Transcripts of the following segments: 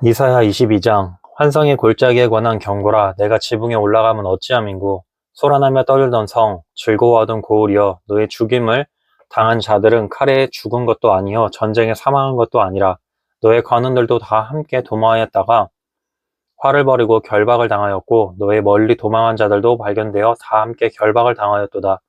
이사야 22장 환성의 골짜기에 관한 경고라. 내가 지붕에 올라가면 어찌함인고 소란하며 떠들던 성 즐거워하던 고을이여, 너의 죽임을 당한 자들은 칼에 죽은 것도 아니요 전쟁에 사망한 것도 아니라 너의 관원들도 다 함께 도망하였다가 화를 벌이고 결박을 당하였고 너의 멀리 도망한 자들도 발견되어 다 함께 결박을 당하였도다.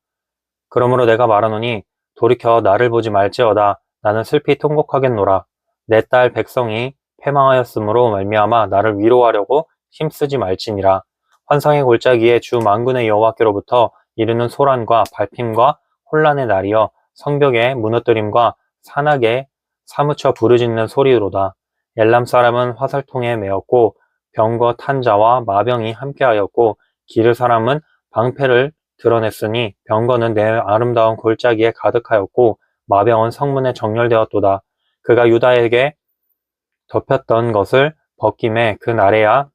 그러므로 내가 말하노니 돌이켜 나를 보지 말지어다. 나는 슬피 통곡하겠노라. 내 딸 백성이 패망하였으므로 말미암아 나를 위로하려고 힘쓰지 말지니라. 환상의 골짜기에 주 만군의 여호와께로부터 이르는 소란과 발핌과 혼란의 날이여, 성벽의 무너뜨림과 산악에 사무쳐 부르짖는 소리로다. 엘람 사람은 화살통에 매었고 병거 탄 자와 마병이 함께하였고 기르 사람은 방패를 드러냈으니 병거는 내 아름다운 골짜기에 가득하였고 마병은 성문에 정렬되었도다. 그가 유다에게 덮였던 것을 벗김에 그 날에야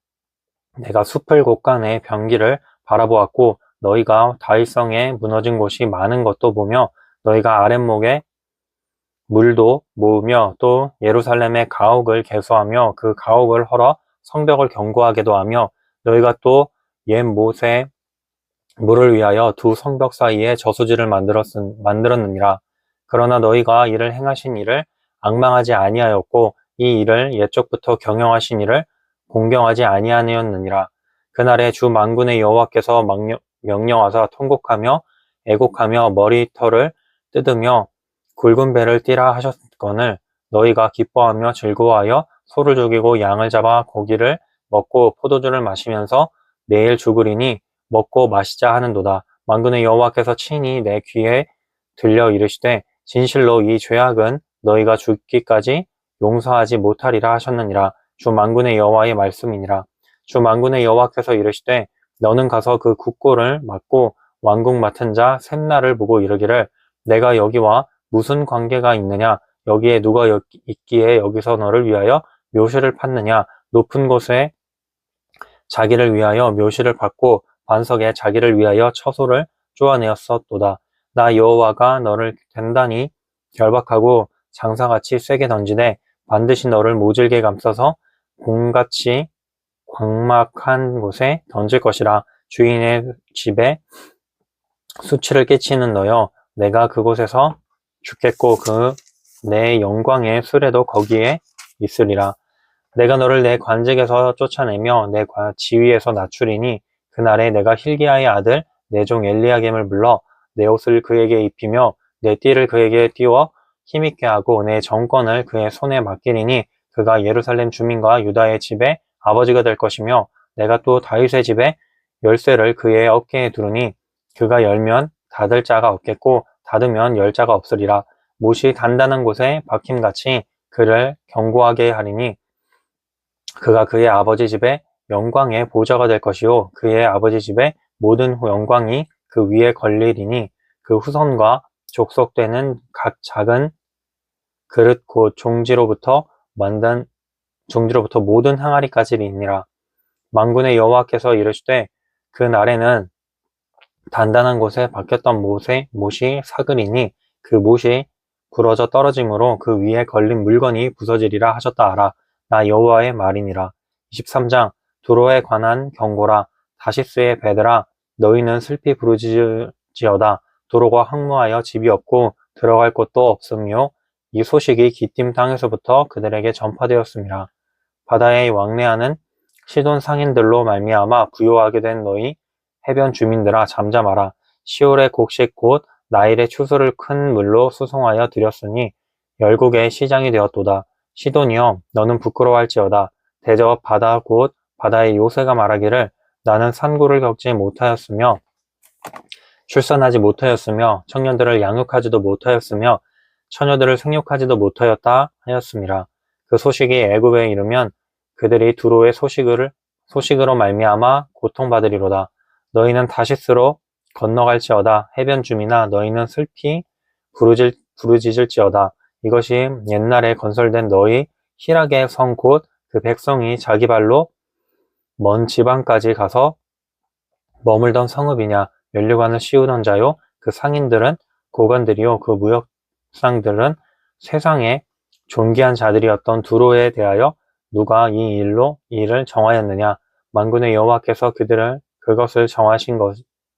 내가 숲을 곳간의 병기를 바라보았고 너희가 다윗성에 무너진 곳이 많은 것도 보며 너희가 아랫목에 물도 모으며 또 예루살렘의 가옥을 개수하며 그 가옥을 헐어 성벽을 견고하게도 하며 너희가 또 옛 못에 물을 위하여 두 성벽 사이에 저수지를 만들었느니라. 그러나 너희가 이를 행하신 이를 앙망하지 아니하였고 이 일을 옛적부터 경영하신 이를 공경하지 아니하였느니라. 그날에 주 만군의 여호와께서 명령하사 통곡하며 애곡하며 머리털을 뜯으며 굵은 배를 띠라 하셨거늘 너희가 기뻐하며 즐거워하여 소를 죽이고 양을 잡아 고기를 먹고 포도주를 마시면서 내일 죽으리니 먹고 마시자 하는도다. 만군의 여호와께서 친히 내 귀에 들려 이르시되 진실로 이 죄악은 너희가 죽기까지 용서하지 못하리라 하셨느니라. 주 만군의 여호와의 말씀이니라. 주 만군의 여호와께서 이르시되 너는 가서 그 국고를 맡고 왕궁 맡은 자 셈나를 보고 이르기를 내가 여기와 무슨 관계가 있느냐, 여기에 누가 있기에 여기서 너를 위하여 묘실을 팠느냐, 높은 곳에 자기를 위하여 묘실을 팠고 반석에 자기를 위하여 처소를 쪼아내었었도다. 나 여호와가 너를 단단히 결박하고 장사같이 세게 던지되 반드시 너를 모질게 감싸서 공같이 광막한 곳에 던질 것이라. 주인의 집에 수치를 끼치는 너여, 내가 그곳에서 죽겠고 내 영광의 수레도 거기에 있으리라. 내가 너를 내 관직에서 쫓아내며 내 지위에서 낮추리니 그날에 내가 hil기야의 아들 내 종 엘리야김을 불러 내 옷을 그에게 입히며 내 띠를 그에게 띄워 힘있게 하고 내 정권을 그의 손에 맡기리니 그가 예루살렘 주민과 유다의 집에 아버지가 될 것이며 내가 또 다윗의 집에 열쇠를 그의 어깨에 두르니 그가 열면 닫을 자가 없겠고 닫으면 열 자가 없으리라. 못이 단단한 곳에 박힘같이 그를 견고하게 하리니 그가 그의 아버지 집에 영광의 보좌가 될 것이요 그의 아버지 집에 모든 영광이 그 위에 걸리리니 그 후손과 족속되는 각 작은 그릇 곧 종지로부터 모든 항아리까지이니라. 만군의 여호와께서 이르시되 그 날에는 단단한 곳에 박혔던 못이 사그리니 그 못이 부러져 떨어짐으로 그 위에 걸린 물건이 부서지리라 하셨다 하라. 나 여호와의 말이니라. 23장 두로에 관한 경고라. 다시스의 배들아, 너희는 슬피 부르짖지어다. 두로가 황무하여 집이 없고 들어갈 곳도 없으며 이 소식이 기띔 땅에서부터 그들에게 전파되었습니다. 바다에 왕래하는 시돈 상인들로 말미암아 부요하게 된 너희 해변 주민들아, 잠잠하라. 시올의 곡식 곧 나일의 추수를 큰 물로 수송하여 드렸으니 열국의 시장이 되었도다. 시돈이여, 너는 부끄러워할지어다. 대저 바다 곧 바다의 요새가 말하기를 나는 산고를 겪지 못하였으며 출산하지 못하였으며 청년들을 양육하지도 못하였으며 처녀들을 생육하지도 못하였다 하였습니다. 그 소식이 애굽에 이르면 그들이 두로의 소식으로 말미암아 고통받으리로다. 너희는 다시스로 건너갈지어다. 해변 주민아, 너희는 슬피 부르짖을지어다. 이것이 옛날에 건설된 너희 희락의 성 곧 그 백성이 자기 발로 먼 지방까지 가서 머물던 성읍이냐. 면류관을 씌우던 자요, 그 상인들은 고관들이요, 그 무역상들은 세상에 존귀한 자들이었던 두로에 대하여 누가 이 일을 정하였느냐? 만군의 여호와께서 그것을 정하신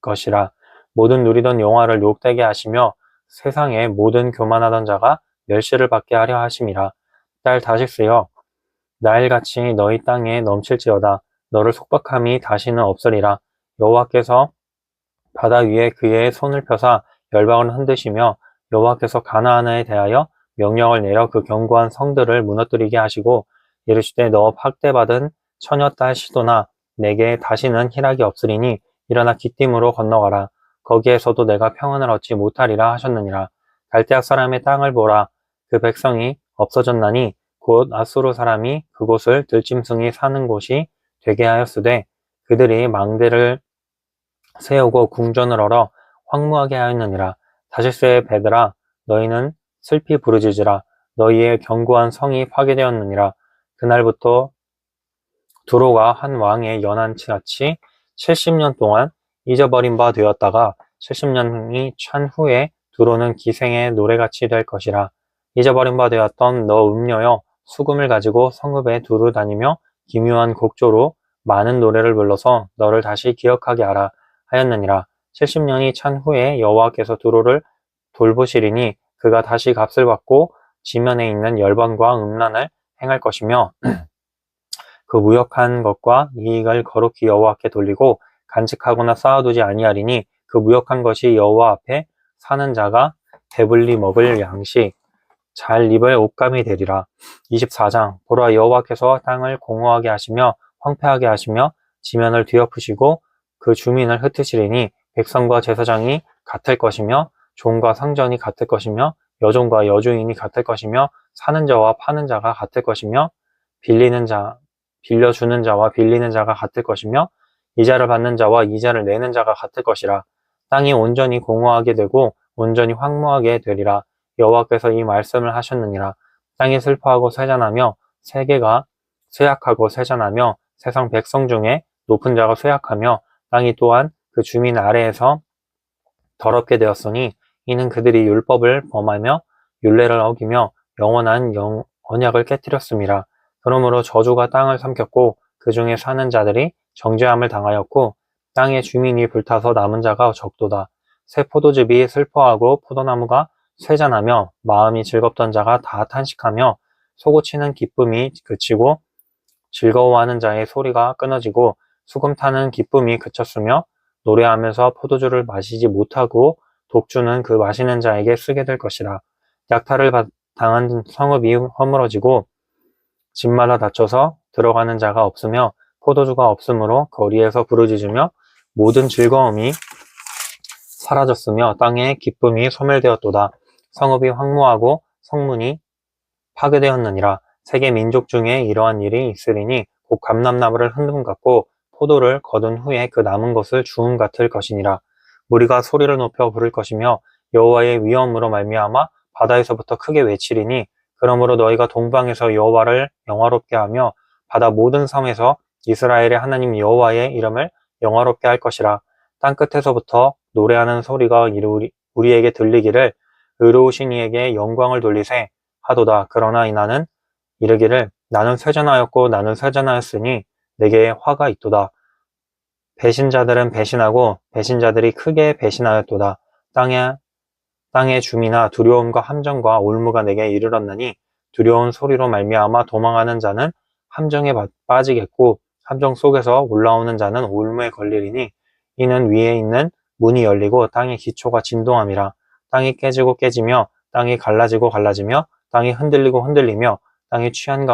것이라. 모든 누리던 영화를 욕되게 하시며 세상의 모든 교만하던 자가 멸시를 받게 하려 하심이라. 딸 다식스여, 나일같이 너희 땅에 넘칠지어다. 너를 속박함이 다시는 없으리라. 여호와께서 바다 위에 그의 손을 펴사 열방을 흔드시며 여호와께서 가나안에 대하여 명령을 내려 그 견고한 성들을 무너뜨리게 하시고 이르시되 너 학대받은 처녀딸 시도나 내게 다시는 희락이 없으리니 일어나 기띔으로 건너가라. 거기에서도 내가 평안을 얻지 못하리라 하셨느니라. 갈대악 사람의 땅을 보라. 그 백성이 없어졌나니 곧 아수르 사람이 그곳을 들짐승이 사는 곳이 되게 하였으되 그들이 망대를 세우고 궁전을 얼어 황무하게 하였느니라. 다시스의 배들아 너희는 슬피 부르짖으라. 너희의 견고한 성이 파괴되었느니라. 그날부터 두로가 한 왕의 연한같이 70년 동안 잊어버린 바 되었다가 70년이 찬 후에 두로는 기생의 노래같이 될 것이라. 잊어버린 바 되었던 너 음녀여 수금을 가지고 성읍에 두루 다니며 기묘한 곡조로 많은 노래를 불러서 너를 다시 기억하게 하라 하였느니라. 70년이 찬 후에 여호와께서 두로를 돌보시리니 그가 다시 값을 받고 지면에 있는 열방과 음란을 행할 것이며 그 무역한 것과 이익을 거룩히 여호와께 돌리고 간직하거나 쌓아두지 아니하리니 그 무역한 것이 여호와 앞에 사는 자가 배불리 먹을 양식 잘 입을 옷감이 되리라. 24장 보라 여호와께서 땅을 공허하게 하시며 황폐하게 하시며 지면을 뒤엎으시고 그 주민을 흩으시리니 백성과 제사장이 같을 것이며 종과 상전이 같을 것이며 여종과 여주인이 같을 것이며 사는 자와 파는 자가 같을 것이며 빌려주는 자와 빌리는 자가 같을 것이며 이자를 받는 자와 이자를 내는 자가 같을 것이라. 땅이 온전히 공허하게 되고 온전히 황무하게 되리라. 여호와께서 이 말씀을 하셨느니라. 땅이 슬퍼하고 쇠잔하며 세계가 쇠약하고 쇠잔하며 세상 백성 중에 높은 자가 쇠약하며 땅이 또한 그 주민 아래에서 더럽게 되었으니 이는 그들이 율법을 범하며 율례를 어기며 영원한 언약을 깨뜨렸음이라. 그러므로 저주가 땅을 삼켰고 그 중에 사는 자들이 정죄함을 당하였고 땅의 주민이 불타서 남은 자가 적도다. 새 포도즙이 슬퍼하고 포도나무가 쇠잔하며 마음이 즐겁던 자가 다 탄식하며 솟구치는 기쁨이 그치고 즐거워하는 자의 소리가 끊어지고 수금 타는 기쁨이 그쳤으며 노래하면서 포도주를 마시지 못하고 독주는 그 마시는 자에게 쓰게 될 것이라. 약탈을 당한 성읍이 허물어지고 집마다 닫혀서 들어가는 자가 없으며 포도주가 없으므로 거리에서 부르짖으며 모든 즐거움이 사라졌으며 땅의 기쁨이 소멸되었도다. 성읍이 황무하고 성문이 파괴되었느니라. 세계 민족 중에 이러한 일이 있으리니 곧 감람나무를 흔듦 같고 포도를 거둔 후에 그 남은 것을 주움 같을 것이니라. 무리가 소리를 높여 부를 것이며 여호와의 위엄으로 말미암아 바다에서부터 크게 외치리니 그러므로 너희가 동방에서 여호와를 영화롭게 하며 바다 모든 섬에서 이스라엘의 하나님 여호와의 이름을 영화롭게 할 것이라. 땅끝에서부터 노래하는 소리가 우리에게 들리기를 의로우신 이에게 영광을 돌리세 하도다. 그러나 나는 이르기를 나는 쇠잔하였고 나는 쇠잔하였으니 내게 화가 있도다. 배신자들은 배신하고 배신자들이 크게 배신하였도다. 땅의 주민아 두려움과 함정과 올무가 내게 이르렀나니 두려운 소리로 말미암아 도망하는 자는 함정에 빠지겠고 함정 속에서 올라오는 자는 올무에 걸리리니 이는 위에 있는 문이 열리고 땅의 기초가 진동함이라. 땅이 깨지고 깨지며 땅이 갈라지고 갈라지며 땅이 흔들리고 흔들리며 땅이 취한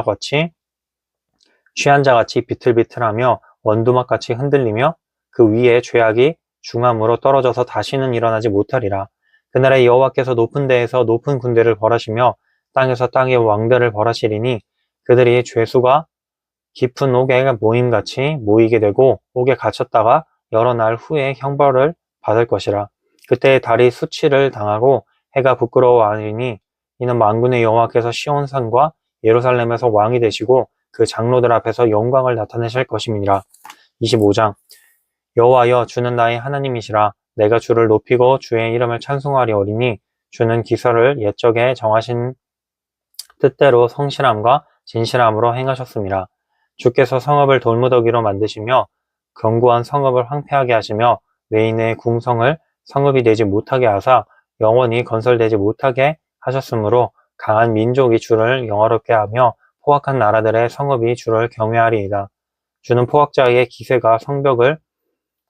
자같이 비틀비틀하며 원두막같이 흔들리며 그 위에 죄악이 중함으로 떨어져서 다시는 일어나지 못하리라. 그날에 여호와께서 높은 데에서 높은 군대를 벌하시며 땅에서 땅의 왕들을 벌하시리니 그들이 죄수가 깊은 옥에 모임같이 모이게 되고 옥에 갇혔다가 여러 날 후에 형벌을 받을 것이라. 그때 달이 수치를 당하고 해가 부끄러워하리니 이는 만군의 여호와께서 시온산과 예루살렘에서 왕이 되시고 그 장로들 앞에서 영광을 나타내실 것임이니라. 25장 여호와여 주는 나의 하나님이시라. 내가 주를 높이고 주의 이름을 찬송하리오리니 주는 기설을 옛적에 정하신 뜻대로 성실함과 진실함으로 행하셨습니다. 주께서 성읍을 돌무더기로 만드시며 견고한 성읍을 황폐하게 하시며 외인의 궁성을 성읍이 되지 못하게 하사 영원히 건설되지 못하게 하셨으므로 강한 민족이 주를 영화롭게 하며 포악한 나라들의 성읍이 주를 경외하리이다. 주는 포악자의 기세가 성벽을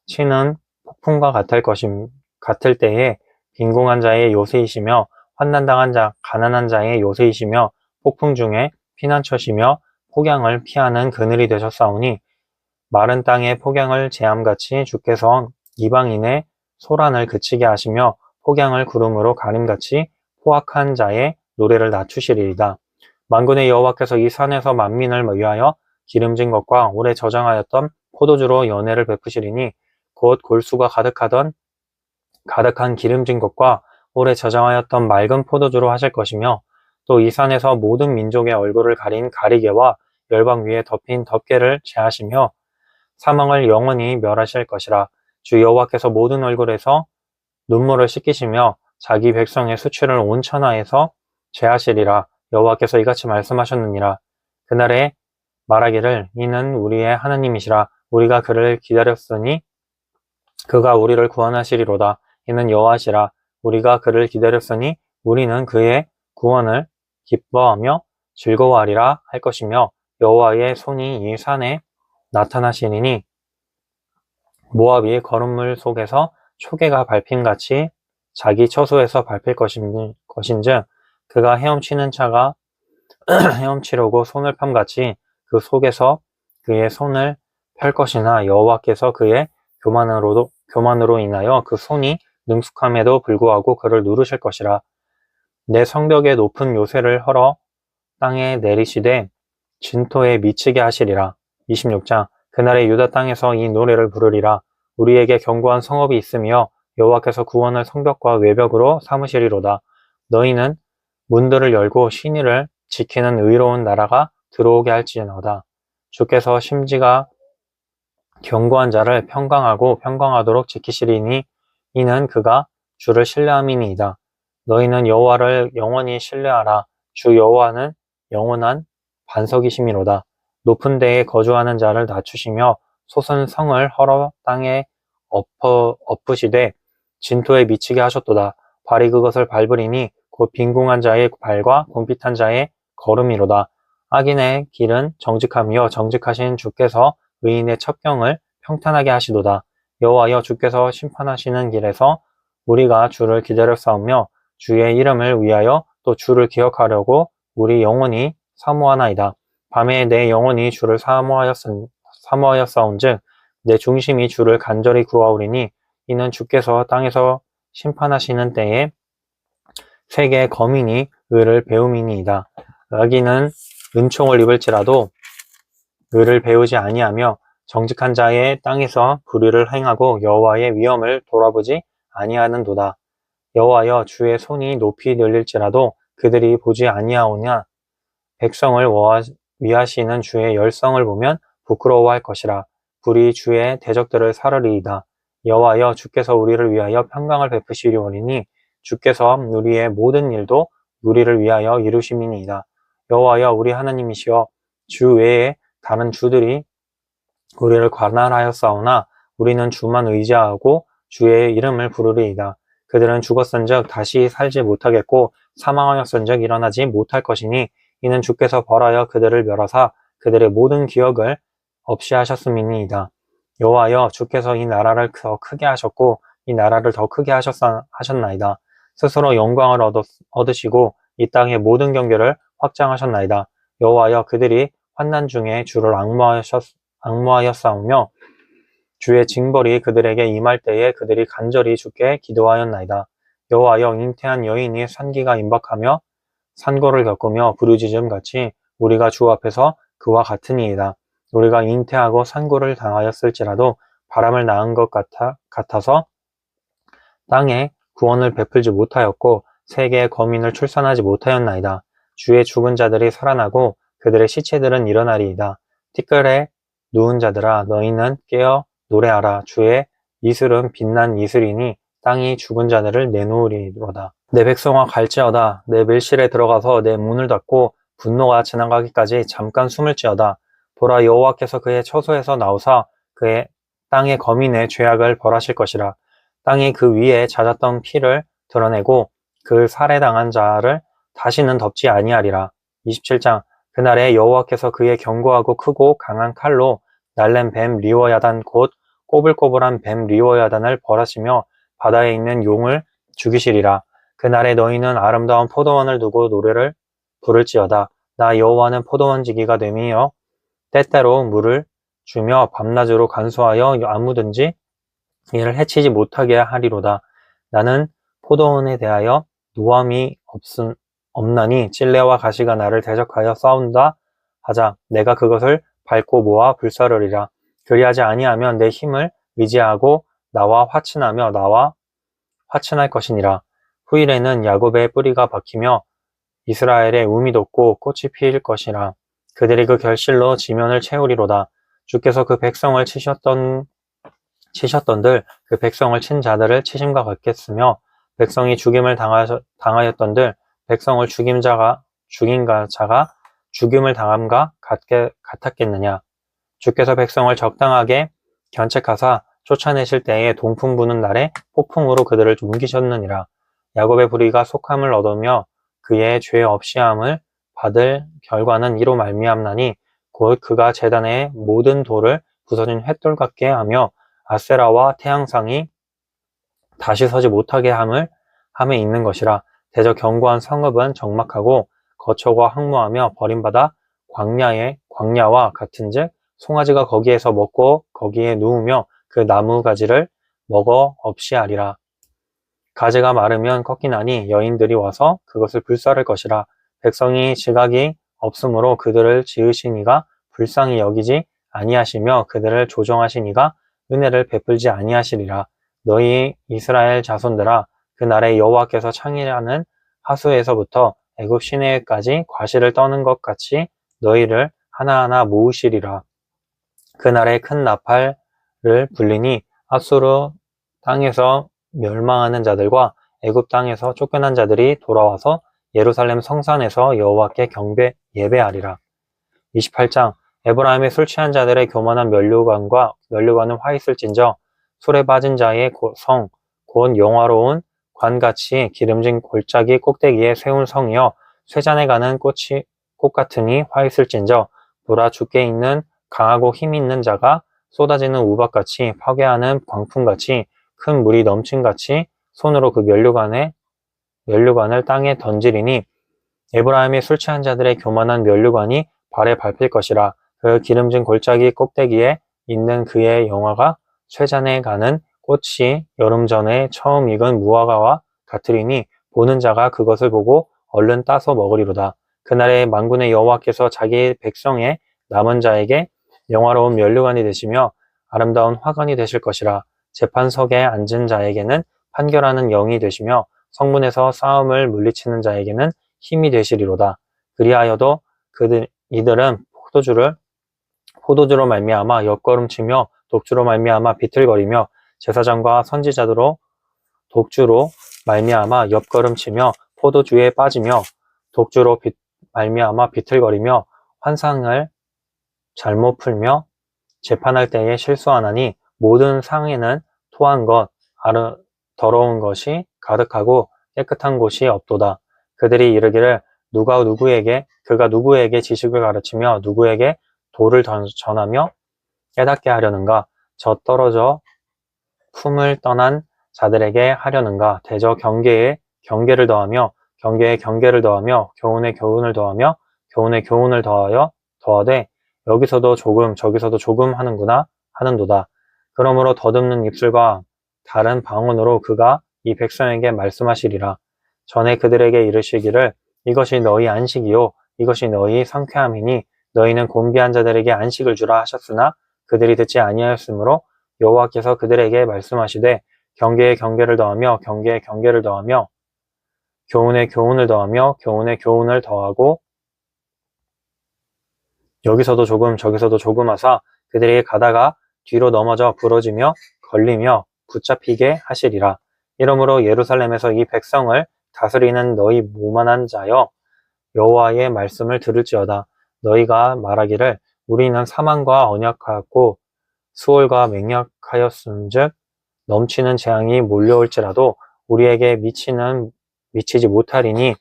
치는 폭풍과 같을 때에 빈궁한 자의 요새이시며 환난당한 자, 가난한 자의 요새이시며 폭풍 중에 피난처시며 폭양을 피하는 그늘이 되셨사오니 마른 땅의 폭양을 재암같이 주께서 이방인의 소란을 그치게 하시며 폭양을 구름으로 가림같이 포악한 자의 노래를 낮추시리이다. 만군의 여호와께서 이 산에서 만민을 위하여 기름진 것과 오래 저장하였던 포도주로 연회를 베푸시리니 곧 골수가 가득한 기름진 것과 오래 저장하였던 맑은 포도주로 하실 것이며 또 이 산에서 모든 민족의 얼굴을 가린 가리개와 열방 위에 덮인 덮개를 제하시며 사망을 영원히 멸하실 것이라. 주 여호와께서 모든 얼굴에서 눈물을 씻기시며 자기 백성의 수치를 온 천하에서 제하시리라. 여호와께서 이같이 말씀하셨느니라. 그날에 말하기를 이는 우리의 하나님이시라. 우리가 그를 기다렸으니 그가 우리를 구원하시리로다. 이는 여호와시라. 우리가 그를 기다렸으니 우리는 그의 구원을 기뻐하며 즐거워하리라 할 것이며 여호와의 손이 이 산에 나타나시리니 모압이 거름물 속에서 초계가 밟힘같이 자기 처소에서 밟힐 것인즉 그가 헤엄치는 차가 헤엄치려고 손을 팜같이 그 속에서 그의 손을 펼 것이나 여호와께서 그의 교만으로 인하여 그 손이 능숙함에도 불구하고 그를 누르실 것이라. 내 성벽의 높은 요새를 헐어 땅에 내리시되 진토에 미치게 하시리라. 26장. 그날에 유다 땅에서 이 노래를 부르리라. 우리에게 견고한 성읍이 있으며 여호와께서 구원을 성벽과 외벽으로 삼으시리로다. 너희는 문들을 열고 신의를 지키는 의로운 나라가 들어오게 할지어다. 주께서 심지가 견고한 자를 평강하도록 지키시리니 이는 그가 주를 신뢰함이니이다. 너희는 여호와를 영원히 신뢰하라. 주 여호와는 영원한 반석이심이로다. 높은 데에 거주하는 자를 낮추시며 솟은 성을 헐어 땅에 엎으시되 진토에 미치게 하셨도다. 발이 그것을 밟으리니 곧 빈궁한 자의 발과 궁핍한 자의 걸음이로다. 악인의 길은 정직하며 정직하신 주께서 의인의 첩경을 평탄하게 하시도다. 여호와여, 주께서 심판하시는 길에서 우리가 주를 기다렸사오며 주의 이름을 위하여 또 주를 기억하려고 우리 영혼이 사모하나이다. 밤에 내 영혼이 주를 사모하였사온즉 내 중심이 주를 간절히 구하오리니 이는 주께서 땅에서 심판하시는 때에 세계 거민이 의를 배움이니이다. 악인은 은총을 입을지라도 의를 배우지 아니하며 정직한 자의 땅에서 불의를 행하고 여호와의 위엄을 돌아보지 아니하는도다. 여호와여, 주의 손이 높이 늘릴지라도 그들이 보지 아니하오냐. 백성을 위하시는 주의 열성을 보면 부끄러워할 것이라. 불이 주의 대적들을 사르리이다. 여호와여, 주께서 우리를 위하여 평강을 베푸시리오니 주께서 우리의 모든 일도 우리를 위하여 이루심이니이다. 여호와여, 우리 하나님이시여, 주 외에 다른 주들이 우리를 관할하였사오나 우리는 주만 의지하고 주의 이름을 부르리이다. 그들은 죽었은즉 다시 살지 못하겠고 사망하였은즉 일어나지 못할 것이니 이는 주께서 벌하여 그들을 멸하사 그들의 모든 기억을 없이 하셨음이니이다. 여호와여, 주께서 이 나라를 더 크게 하셨고 이 나라를 더 크게 하셨나이다. 스스로 영광을 얻으시고 이 땅의 모든 경계를 확장하셨나이다. 여호와여, 그들이 환난 중에 주를 앙모하였사오며 주의 징벌이 그들에게 임할 때에 그들이 간절히 주께 기도하였나이다. 여호와여, 잉태한 여인이 산기가 임박하며 산고를 겪으며 부르짖음 같이 우리가 주 앞에서 그와 같으니이다. 우리가 잉태하고 산고를 당하였을지라도 바람을 낳은 것 같아서 땅에 구원을 베풀지 못하였고 세계의 거민을 출산하지 못하였나이다. 주의 죽은 자들이 살아나고 그들의 시체들은 일어나리이다. 티끌에 누운 자들아, 너희는 깨어 노래하라. 주의 이슬은 빛난 이슬이니 땅이 죽은 자들을 내놓으리로다. 내 백성아, 갈지어다. 내 밀실에 들어가서 내 문을 닫고 분노가 지나가기까지 잠깐 숨을지어다. 보라, 여호와께서 그의 처소에서 나오사 그의 땅의 거민의 죄악을 벌하실 것이라. 땅이 그 위에 잦았던 피를 드러내고 그 살해당한 자를 다시는 덮지 아니하리라. 27장. 그날에 여호와께서 그의 견고하고 크고 강한 칼로 날랜 뱀 리워야단 곧 꼬불꼬불한 뱀 리워야단을 벌하시며 바다에 있는 용을 죽이시리라. 그날에 너희는 아름다운 포도원을 두고 노래를 부를지어다. 나 여호와는 포도원 지기가 됨이여 때때로 물을 주며 밤낮으로 간수하여 아무든지 이를 해치지 못하게 하리로다. 나는 포도원에 대하여 노함이 없나니 찔레와 가시가 나를 대적하여 싸운다 하자. 내가 그것을 밟고 모아 불사르리라. 그리하지 아니하면 내 힘을 의지하고 나와 화친할 것이니라. 후일에는 야곱의 뿌리가 박히며 이스라엘의 움이 돋고 꽃이 피일 것이라. 그들이 그 결실로 지면을 채우리로다. 주께서 그 백성을 치셨던들 그 백성을 친 자들을 치심과 같겠으며 백성이 죽임을 당하였던들 백성을 죽인 자가 죽임을 당함과 같았겠느냐. 주께서 백성을 적당하게 견책하사 쫓아내실 때에 동풍 부는 날에 폭풍으로 그들을 옮기셨느니라. 야곱의 불의가 속함을 얻으며 그의 죄 없이함을 받을 결과는 이로 말미암나니 곧 그가 제단의 모든 돌을 부서진 횃돌 같게 하며 아세라와 태양상이 다시 서지 못하게 함에 있는 것이라. 대저 견고한 성읍은 적막하고 거처가 황무하며 버림받아 광야와 같은즉 송아지가 거기에서 먹고 거기에 누우며 그 나무 가지를 먹어 없이 하리라. 가지가 마르면 꺾이나니 여인들이 와서 그것을 불사를 것이라. 백성이 지각이 없으므로 그들을 지으시니가 불쌍히 여기지 아니하시며 그들을 조정하시니가 은혜를 베풀지 아니하시리라. 너희 이스라엘 자손들아, 그날에 여호와께서 창이라는 하수에서부터 애굽 시내까지 과실을 떠는 것 같이 너희를 하나하나 모으시리라. 그날에 큰 나팔을 불리니 아수르 땅에서 멸망하는 자들과 애굽 땅에서 쫓겨난 자들이 돌아와서 예루살렘 성산에서 여호와께 예배하리라. 28장. 에브라임의 술 취한 자들의 교만한 면류관은 화 있을진저 술에 빠진 자의 성 곧 영화로운 관같이 기름진 골짜기 꼭대기에 세운 성이여 쇠잔에 가는 꽃 같으니 화 있을진저 보라, 주께 있는 강하고 힘 있는 자가 쏟아지는 우박같이 파괴하는 광풍같이 큰 물이 넘침같이 손으로 그 면류관을 땅에 던지리니 에브라임의 술 취한 자들의 교만한 면류관이 발에 밟힐 것이라. 그 기름진 골짜기 꼭대기에 있는 그의 영화가 쇠잔에 가는 꽃이 여름 전에 처음 익은 무화과와 같으리니 보는 자가 그것을 보고 얼른 따서 먹으리로다. 그날에 만군의 여호와께서 자기 백성의 남은 자에게 영화로운 면류관이 되시며 아름다운 화관이 되실 것이라. 재판석에 앉은 자에게는 판결하는 영이 되시며 성문에서 싸움을 물리치는 자에게는 힘이 되시리로다. 그리하여도 이들은 포도주로 말미암아 옆걸음치며 독주로 말미암아 비틀거리며 제사장과 선지자들로 독주로 말미암아 옆걸음치며 포도주에 빠지며 독주로 말미암아 비틀거리며 환상을 잘못 풀며 재판할 때에 실수하나니 모든 상에는 토한 것, 더러운 것이 가득하고 깨끗한 곳이 없도다. 그들이 이르기를 그가 누구에게 지식을 가르치며 누구에게 도를 전하며 깨닫게 하려는가? 저 떨어져 품을 떠난 자들에게 하려는가? 대저 경계에 경계를 더하며 경계에 경계를 더하며 교훈에 교훈을 더하며 교훈에 교훈을 더하되 여기서도 조금 저기서도 조금 하는도다. 그러므로 더듬는 입술과 다른 방언으로 그가 이 백성에게 말씀하시리라. 전에 그들에게 이르시기를 이것이 너희 안식이요 이것이 너희 상쾌함이니 너희는 곤비한 자들에게 안식을 주라 하셨으나 그들이 듣지 아니하였으므로 여호와께서 그들에게 말씀하시되 경계에 경계를 더하며 경계에 경계를 더하며 교훈에 교훈을 더하며 교훈에 교훈을 더하고 여기서도 조금 저기서도 조금 하사 그들에게 가다가 뒤로 넘어져 부러지며 걸리며 붙잡히게 하시리라. 이러므로 예루살렘에서 이 백성을 다스리는 너희 모만한 자여 여호와의 말씀을 들을지어다. 너희가 말하기를 우리는 사망과 언약하였고 수월과 맹약하였음즉 넘치는 재앙이 몰려올지라도 우리에게 미치지 못하리니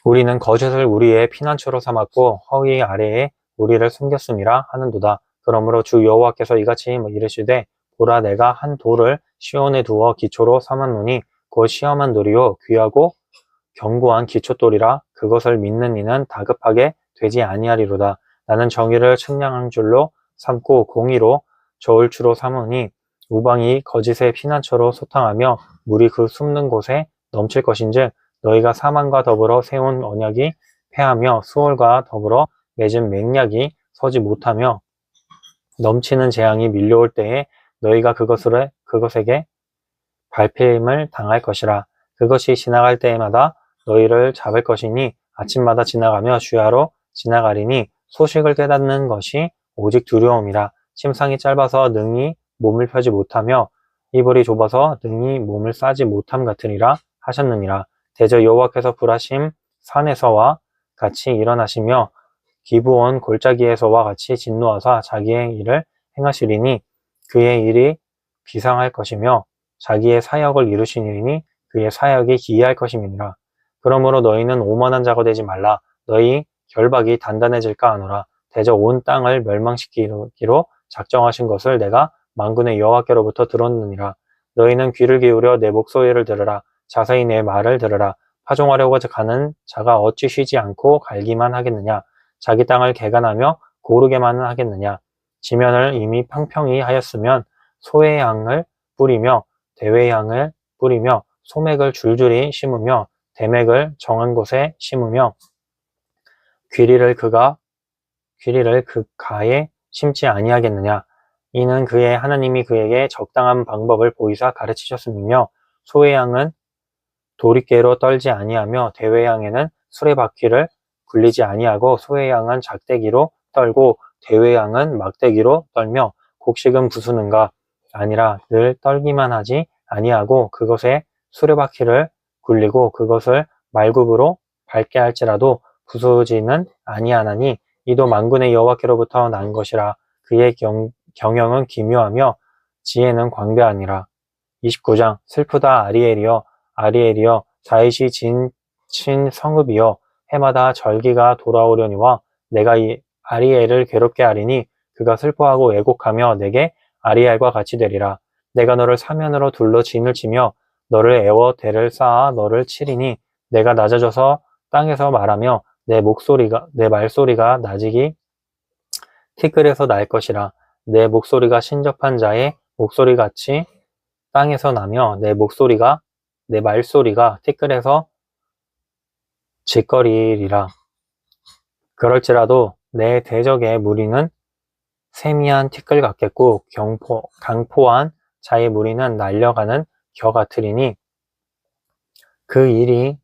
우리는 거짓을 우리의 피난처로 삼았고 허위 아래에 우리를 숨겼음이라 하는도다. 그러므로 주 여호와께서 이같이 이르시되 보라 내가 한 돌을 시온에 두어 기초로 삼았노니 곧 시험한 돌이요 귀하고 견고한 기초돌이라 그것을 믿는 이는 다급하게 되지 아니하리로다. 나는 정의를 측량한 줄로 삼고 공의로 저울추로 삼으니 우방이 거짓의 피난처로 소탕하며 물이 그 숨는 곳에 넘칠 것인즉 너희가 사망과 더불어 세운 언약이 패하며 수월과 더불어 맺은 맹약이 서지 못하며 넘치는 재앙이 밀려올 때에 너희가 그것에게 발필임을 당할 것이라. 그것이 지나갈 때마다 너희를 잡을 것이니 아침마다 지나가며 주야로 지나가리니 소식을 깨닫는 것이 오직 두려움이라. 침상이 짧아서 능히 몸을 펴지 못하며 이불이 좁아서 능히 몸을 싸지 못함 같으니라 하셨느니라. 대저 여호와께서 불하심 산에서와 같이 일어나시며 기브온 골짜기에서와 같이 진노하사 자기의 일을 행하시리니 그의 일이 비상할 것이며 자기의 사역을 이루시리니 그의 사역이 기이할 것임이니라. 그러므로 너희는 오만한 자가 되지 말라. 너희 결박이 단단해질까 하노라. 대저 온 땅을 멸망시키기로 작정하신 것을 내가 만군의 여호와께로부터 들었느니라. 너희는 귀를 기울여 내 목소리를 들으라. 자세히 내 말을 들으라. 파종하려고 가는 자가 어찌 쉬지 않고 갈기만 하겠느냐. 자기 땅을 개간하며 고르게만은 하겠느냐. 지면을 이미 평평히 하였으면 소의 양을 뿌리며 대의 양을 뿌리며 소맥을 줄줄이 심으며 대맥을 정한 곳에 심으며 귀리를 그 가에 심지 아니하겠느냐. 이는 그의 하나님이 그에게 적당한 방법을 보이사 가르치셨음이며 소의 양은 도리깨로 떨지 아니하며 대의 양에는 수레바퀴를 굴리지 아니하고 소의 양은 작대기로 떨고 대의 양은 막대기로 떨며 곡식은 부수는가 아니라 늘 떨기만 하지 아니하고 그것에 수레바퀴를 굴리고 그것을 말굽으로 밟게 할지라도 부수지는 아니하나니 이도 만군의 여호와께로부터 난 것이라. 그의 경영은 기묘하며 지혜는 광대하니라. 29장 슬프다 아리엘이여 다윗이 진친 성읍이여 해마다 절기가 돌아오려니와 내가 이 아리엘을 괴롭게 하리니 그가 슬퍼하고 애곡하며 내게 아리엘과 같이 되리라. 내가 너를 사면으로 둘러 진을 치며 너를 애워 대를 쌓아 너를 치리니 내가 낮아져서 땅에서 말하며 내 말소리가 낮이기 티끌에서 날 것이라. 내 목소리가 신접한 자의 목소리같이 땅에서 나며 내 말소리가 티끌에서 짓거리리라. 그럴지라도 내 대적의 무리는 세미한 티끌 같겠고 강포한 자의 무리는 날려가는 겨 같으리니 그 일이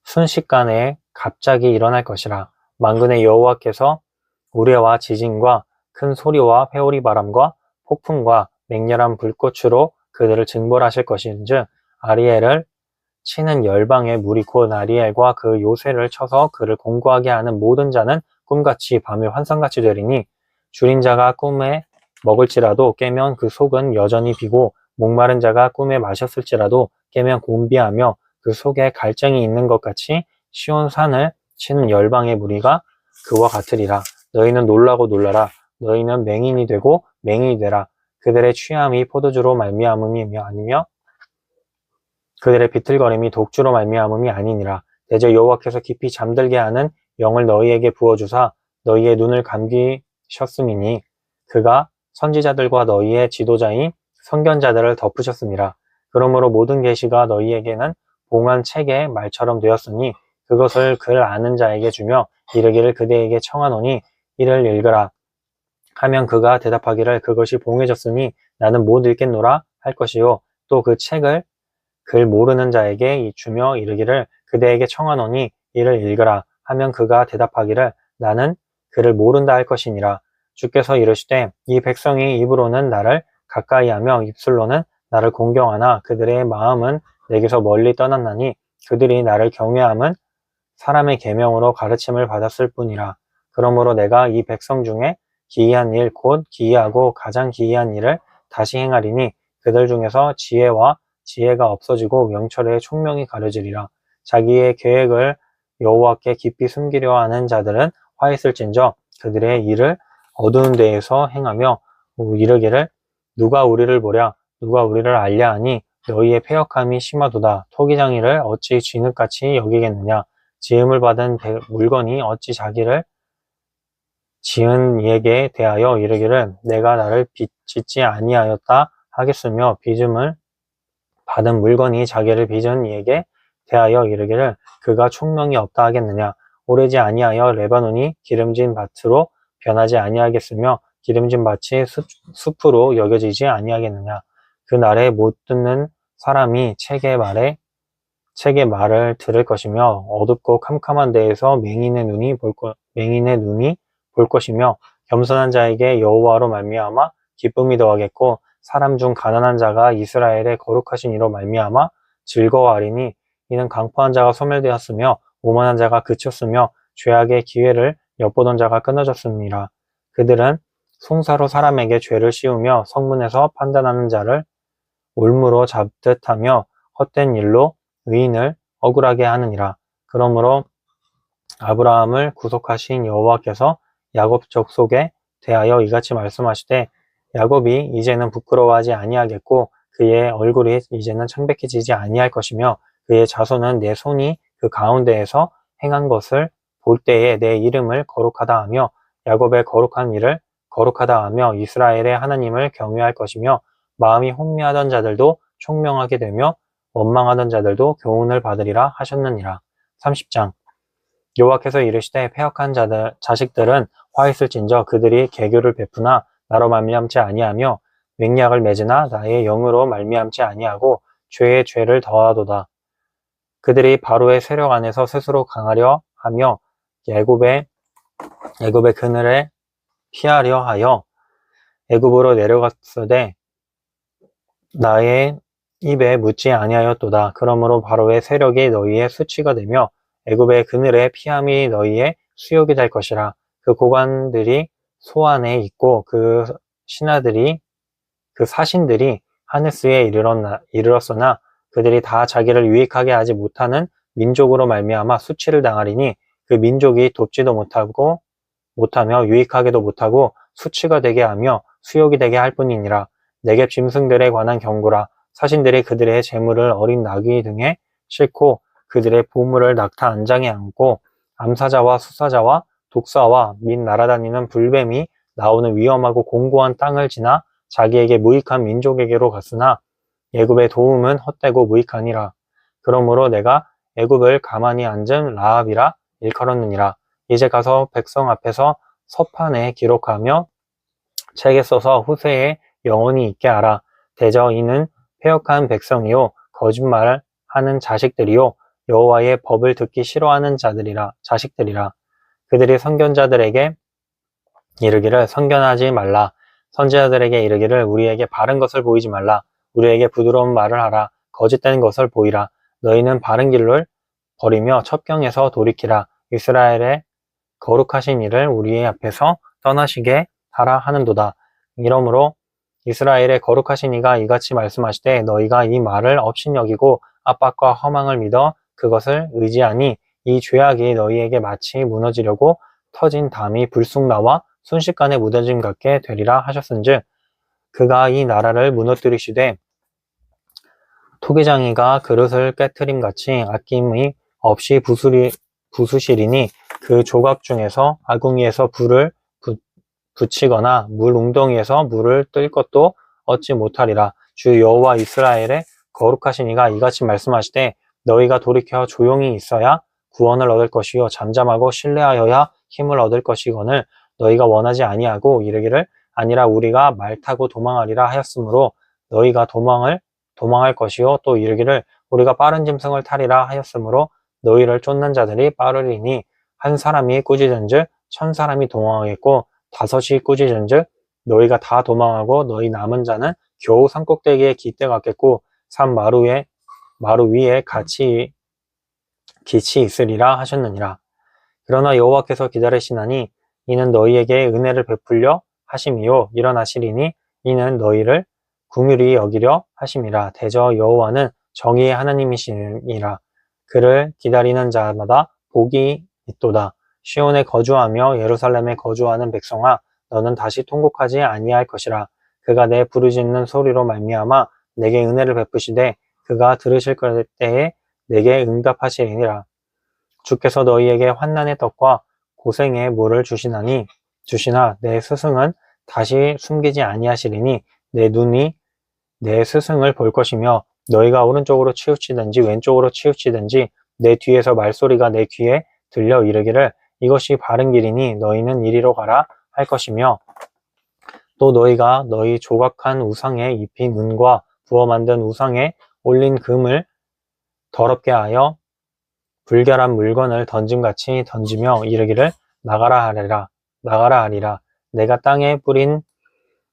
순식간에 갑자기 일어날 것이라. 만군의 여호와께서 우레와 지진과 큰 소리와 회오리 바람과 폭풍과 맹렬한 불꽃으로 그들을 징벌하실 것인즉 아리엘을 치는 열방의 무리 곧 아리엘과 그 요새를 쳐서 그를 공고하게 하는 모든 자는 꿈같이 밤에 환상같이 되리니 줄인 자가 꿈에 먹을지라도 깨면 그 속은 여전히 비고 목마른 자가 꿈에 마셨을지라도 깨면 곤비하며 그 속에 갈증이 있는 것 같이 시온 산을 치는 열방의 무리가 그와 같으리라. 너희는 놀라고 놀라라. 너희는 맹인이 되고 맹인이 되라. 그들의 취함이 포도주로 말미암음이 아니며 그들의 비틀거림이 독주로 말미암음이 아니니라. 대저 여호와께서 깊이 잠들게 하는 영을 너희에게 부어주사 너희의 눈을 감기셨음이니 그가 선지자들과 너희의 지도자인 선견자들을 덮으셨음이라. 그러므로 모든 계시가 너희에게는 봉한 책의 말처럼 되었으니 그것을 글 아는 자에게 주며 이르기를 그대에게 청하노니 이를 읽으라 하면 그가 대답하기를 그것이 봉해졌으니 나는 못 읽겠노라 할 것이요 또 그 책을 글 모르는 자에게 주며 이르기를 그대에게 청하노니 이를 읽으라 하면 그가 대답하기를 나는 그를 모른다 할 것이니라. 주께서 이르시되 이 백성이 입으로는 나를 가까이하며 입술로는 나를 공경하나 그들의 마음은 내게서 멀리 떠났나니 그들이 나를 경외함은 사람의 계명으로 가르침을 받았을 뿐이라. 그러므로 내가 이 백성 중에 기이한 일, 곧 기이하고 가장 기이한 일을 다시 행하리니 그들 중에서 지혜가 없어지고 명철의 총명이 가려지리라. 자기의 계획을 여호와께 깊이 숨기려 하는 자들은 화 있을진저 그들의 일을 어두운 데에서 행하며 이르기를 누가 우리를 보랴 누가 우리를 알랴 하니 너희의 패역함이 심하도다. 토기장이를 어찌 쥐늑같이 여기겠느냐. 지음을 받은 물건이 어찌 자기를 지은 이에게 대하여 이르기를 내가 나를 짓지 아니하였다 하겠으며 빚음을 받은 물건이 자기를 빚은 이에게 대하여 이르기를 그가 총명이 없다 하겠느냐. 오래지 아니하여 레바논이 기름진 밭으로 변하지 아니하겠으며 기름진 밭이 숲으로 여겨지지 아니하겠느냐. 그 날에 못 듣는 사람이 책의 말을 들을 것이며 어둡고 캄캄한 데에서 맹인의 눈이 볼 것이며 겸손한 자에게 여호와로 말미암아 기쁨이 더하겠고 사람 중 가난한 자가 이스라엘의 거룩하신 이로 말미암아 즐거워하리니 이는 강포한 자가 소멸되었으며 오만한 자가 그쳤으며 죄악의 기회를 엿보던 자가 끊어졌습니다. 그들은 송사로 사람에게 죄를 씌우며 성문에서 판단하는 자를 올무로 잡듯 하며 헛된 일로 의인을 억울하게 하느니라. 그러므로 아브라함을 구속하신 여호와께서 야곱 족속에 대하여 이같이 말씀하시되 야곱이 이제는 부끄러워하지 아니하겠고 그의 얼굴이 이제는 창백해지지 아니할 것이며 그의 자손은 내 손이 그 가운데에서 행한 것을 볼 때에 내 이름을 거룩하다 하며 야곱의 거룩한 일을 거룩하다 하며 이스라엘의 하나님을 경외할 것이며 마음이 혼미하던 자들도 총명하게 되며 원망하던 자들도 교훈을 받으리라 하셨느니라. 30장 여호와께서 이르시되 패역한 자식들은 화 있을진저 그들이 계교를 베푸나 나로 말미암지 아니하며 맹약을 맺으나 나의 영으로 말미암지 아니하고 죄에 죄를 더하도다. 그들이 바로의 세력 안에서 스스로 강하려 하며 애굽의 그늘에 피하려 하여 애굽으로 내려갔으되 나의 입에 묻지 아니하였도다. 그러므로 바로의 세력이 너희의 수치가 되며 애굽의 그늘에 피함이 너희의 수욕이 될 것이라. 그 고관들이 소안에 있고 그 사신들이 하네스에 이르렀으나 그들이 다 자기를 유익하게 하지 못하는 민족으로 말미암아 수치를 당하리니 그 민족이 돕지도 못하며 유익하게도 못하고 수치가 되게 하며 수욕이 되게 할 뿐이니라. 내겝 짐승들에 관한 경고라. 사신들이 그들의 재물을 어린 나귀 등에 싣고 그들의 보물을 낙타 안장에 안고 암사자와 수사자와 독사와 및 날아다니는 불뱀이 나오는 위험하고 공고한 땅을 지나 자기에게 무익한 민족에게로 갔으나 애굽의 도움은 헛되고 무익하니라. 그러므로 내가 애굽을 가만히 앉은 라합이라 일컬었느니라. 이제 가서 백성 앞에서 서판에 기록하며 책에 써서 후세에 영원히 있게 하라. 대저 이는 패역한 백성이요 거짓말하는 자식들이요 여호와의 법을 듣기 싫어하는 자식들이라. 그들이 선견자들에게 이르기를 선견하지 말라. 선지자들에게 이르기를 우리에게 바른 것을 보이지 말라. 우리에게 부드러운 말을 하라. 거짓된 것을 보이라. 너희는 바른 길을 버리며 첩경에서 돌이키라. 이스라엘의 거룩하신 이를 우리의 앞에서 떠나시게 하라 하는도다. 이러므로 이스라엘의 거룩하신 이가 이같이 말씀하시되 너희가 이 말을 업신여기고 압박과 허망을 믿어 그것을 의지하니 이 죄악이 너희에게 마치 무너지려고 터진 담이 불쑥 나와 순식간에 무뎌짐 같게 되리라 하셨은즉 그가 이 나라를 무너뜨리시되 토기장이가 그릇을 깨트림 같이 아낌이 없이 부수시리니 그 조각 중에서 아궁이에서 불을 붙이거나 물 웅덩이에서 물을 뜰 것도 얻지 못하리라. 주 여호와 이스라엘의 거룩하신 이가 이같이 말씀하시되 너희가 돌이켜 조용히 있어야 구원을 얻을 것이요 잠잠하고 신뢰하여야 힘을 얻을 것이거늘 너희가 원하지 아니하고 이르기를 아니라 우리가 말 타고 도망하리라 하였으므로 너희가 도망할 것이요 또 이르기를 우리가 빠른 짐승을 타리라 하였으므로 너희를 쫓는 자들이 빠르리니 한 사람이 꾸짖은즉 1000사람이 도망하겠고 5이 꾸짖은즉 너희가 다 도망하고 너희 남은 자는 겨우 산꼭대기에 깃대 같겠고 산 마루 위에 같이 빛이 있으리라 하셨느니라. 그러나 여호와께서 기다리시나니 이는 너희에게 은혜를 베풀려 하심이요 일어나시리니 이는 너희를 긍휼히 여기려 하심이라. 대저 여호와는 정의의 하나님이시니라. 그를 기다리는 자마다 복이 있도다. 시온에 거주하며 예루살렘에 거주하는 백성아, 너는 다시 통곡하지 아니할 것이라. 그가 내 부르짖는 소리로 말미암아 내게 은혜를 베푸시되 그가 들으실 때에 내게 응답하시리니라. 주께서 너희에게 환난의 떡과 고생의 물을 주시나 내 스승은 다시 숨기지 아니하시리니 내 눈이 내 스승을 볼 것이며 너희가 오른쪽으로 치우치든지 왼쪽으로 치우치든지 내 뒤에서 말소리가 내 귀에 들려 이르기를 이것이 바른 길이니 너희는 이리로 가라 할 것이며 또 너희가 너희 조각한 우상에 입힌 은과 부어 만든 우상에 올린 금을 더럽게 하여 불결한 물건을 던짐같이 던지며 이르기를 나가라 하리라. 내가 땅에 뿌린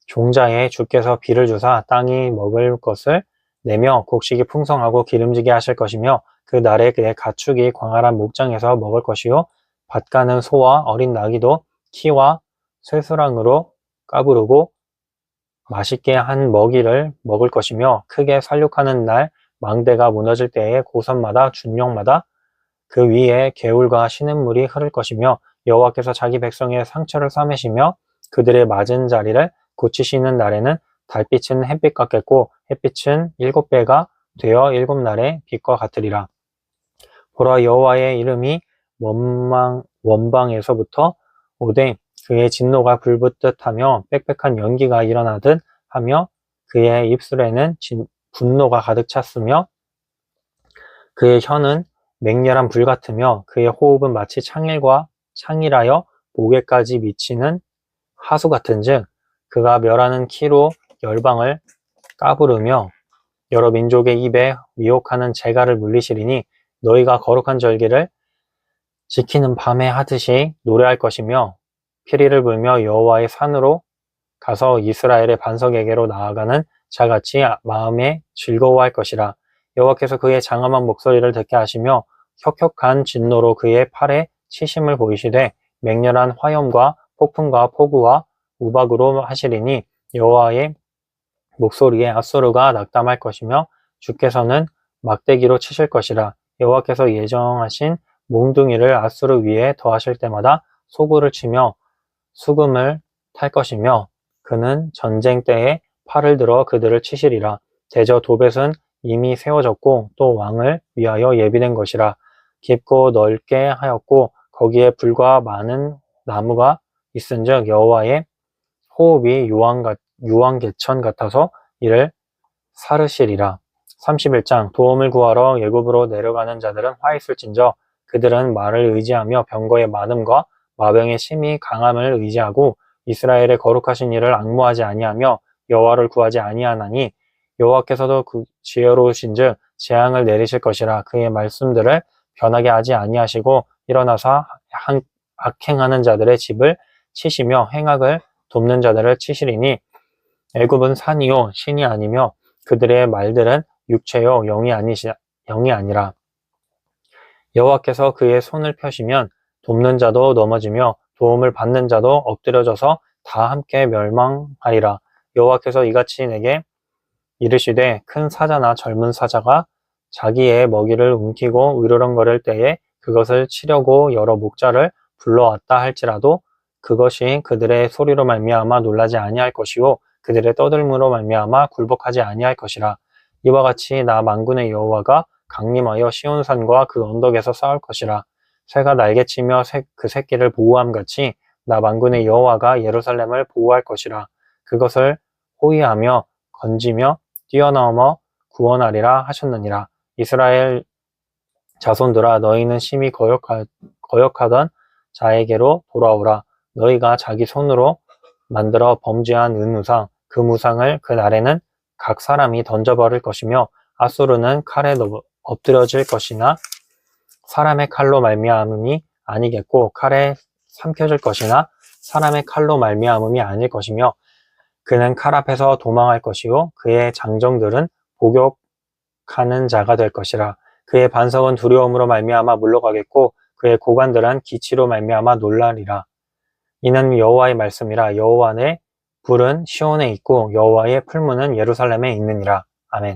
종자에 주께서 비를 주사 땅이 먹을 것을 내며 곡식이 풍성하고 기름지게 하실 것이며 그 날에 그의 가축이 광활한 목장에서 먹을 것이요 밭 가는 소와 어린 나귀도 키와 쇠수랑으로 까부르고 맛있게 한 먹이를 먹을 것이며 크게 살육하는 날 망대가 무너질 때에 고선마다 준령마다 그 위에 개울과 시냇물이 흐를 것이며 여호와께서 자기 백성의 상처를 싸매시며 그들의 맞은 자리를 고치시는 날에는 달빛은 햇빛 같겠고 햇빛은 7배가 되어 7날의 빛과 같으리라. 보라 여호와의 이름이 원방에서부터 오되 그의 진노가 불붙듯 하며 빽빽한 연기가 일어나듯 하며 그의 입술에는 분노가 가득 찼으며 그의 혀는 맹렬한 불 같으며 그의 호흡은 마치 창일하여 목에까지 미치는 하수 같은즉 그가 멸하는 키로 열방을 까부르며 여러 민족의 입에 미혹하는 재갈을 물리시리니 너희가 거룩한 절기를 지키는 밤에 하듯이 노래할 것이며 피리를 불며 여호와의 산으로 가서 이스라엘의 반석에게로 나아가는 자같이 마음에 즐거워할 것이라. 여호와께서 그의 장엄한 목소리를 듣게 하시며 혁혁한 진노로 그의 팔에 치심을 보이시되 맹렬한 화염과 폭풍과 폭우와 우박으로 하시리니 여호와의 목소리에 앗소르가 낙담할 것이며 주께서는 막대기로 치실 것이라. 여호와께서 예정하신 몽둥이를 앗소르 위에 더하실 때마다 소구를 치며 수금을 탈 것이며 그는 전쟁 때에 팔을 들어 그들을 치시리라. 대저 도벳은 이미 세워졌고 또 왕을 위하여 예비된 것이라. 깊고 넓게 하였고 거기에 불과 많은 나무가 있은즉 여호와의 호흡이 유황개천 같아서 이를 사르시리라. 31장 도움을 구하러 예굽으로 내려가는 자들은 화 있을진저 그들은 말을 의지하며 병거의 많음과 마병의 심히 강함을 의지하고 이스라엘의 거룩하신 이를 앙모하지 아니하며 여호와를 구하지 아니하나니 여호와께서도 그 지혜로우신즉 재앙을 내리실 것이라. 그의 말씀들을 변하게 하지 아니하시고 일어나서 악행하는 자들의 집을 치시며 행악을 돕는 자들을 치시리니 애굽은 산이요 신이 아니며 그들의 말들은 육체요 영이 아니라. 여호와께서 그의 손을 펴시면 돕는 자도 넘어지며 도움을 받는 자도 엎드려져서 다 함께 멸망하리라. 여호와께서 이같이 내게 이르시되 큰 사자나 젊은 사자가 자기의 먹이를 움키고 으르렁거릴 때에 그것을 치려고 여러 목자를 불러왔다 할지라도 그것이 그들의 소리로 말미암아 놀라지 아니할 것이요 그들의 떠들므로 말미암아 굴복하지 아니할 것이라. 이와 같이 나 만군의 여호와가 강림하여 시온산과 그 언덕에서 싸울 것이라. 새가 날개치며 그 새끼를 보호함 같이 나 만군의 여호와가 예루살렘을 보호할 것이라. 그것을 호위하며 건지며 뛰어넘어 구원하리라 하셨느니라. 이스라엘 자손들아 너희는 심히 거역하던 자에게로 돌아오라. 너희가 자기 손으로 만들어 범죄한 은우상 그 무상을 그 날에는 각 사람이 던져버릴 것이며 앗소르는 칼에 엎드려질 것이나 사람의 칼로 말미암음이 아니겠고 칼에 삼켜질 것이나 사람의 칼로 말미암음이 아닐 것이며 그는 칼 앞에서 도망할 것이요 그의 장정들은 복욕하는 자가 될 것이라. 그의 반석은 두려움으로 말미암아 물러가겠고 그의 고관들은 기치로 말미암아 놀라리라. 이는 여호와의 말씀이라. 여호와의 불은 시온에 있고 여호와의 풀무는 예루살렘에 있느니라. 아멘.